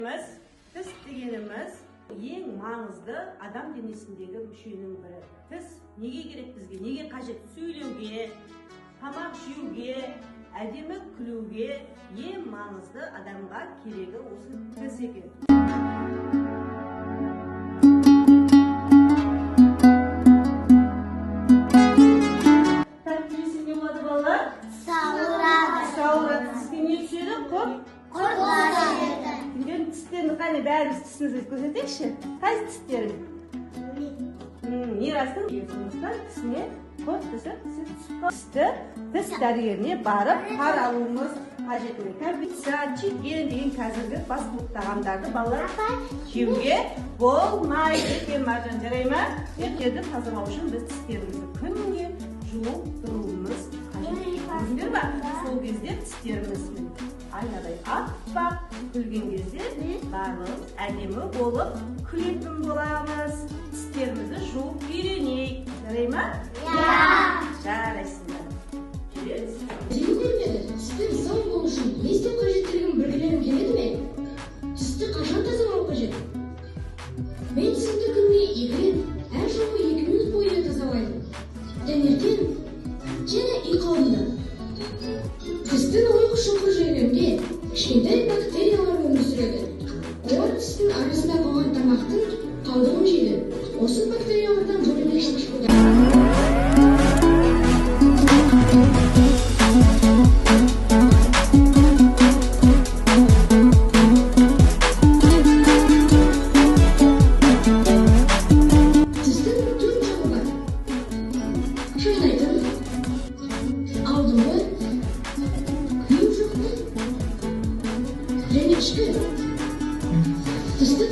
Тіс дегеніміз ең маңызды адам денесіндегі мүшенің бірі. Тіс неге керек бізге? Неге қажет? Сөйлеуге, тамақ жеуге, әдемі күлуге ең маңызды адамға керегі осы тіс екен. Тәттілесін не болады балалар? Сауырады. Сауырады. Тіске не түседі? Құртылады. Тістерін қане бәріміз тісімізді көрсетейікші. Қайсы тістерін? Мирастың сондықтан тісіне құрт түсіп түсті тіс дәрігеріне барып қаралуымыз қажет. Кәмпитса, чикен деген қазіргі фастфуд тағамдарды балалар жеуге болмайды екен. Маржан, жарай ма? Тістерді тазалау үшін біз тістерімізді күнге жуып тұруымыз қажет. Көрдіңдер ме? Сол кезде тістеріміз айнадай аппақ күлген кезде барлығымыз әдемі болып күлетін боламыз. Тістерімізді жуып үйренейік. Жарай ма? Жарайсыңдар. Жүреміз. Әдемі көрінеді. Тістің сау болу үшін не істеу қажеттілігін білгілерің келеді ме? Тісті қашан тазалау қажет? Мен тісімді күніне 2 рет, әр жолы 2 минут бойы тазалаймын. Таңертең және ұйқы алдында. Тістің ойқы-шұңқыр жерлерінде кішкентай бактериялар өмір сүреді. Олар тістің арасында қалған тамақтың қалдығын жейді. Осы бактериялардан бөлініп шығады. Тістің 4 жағы бар. Шайнайтын, алдыңғы, және ішкі. Тісті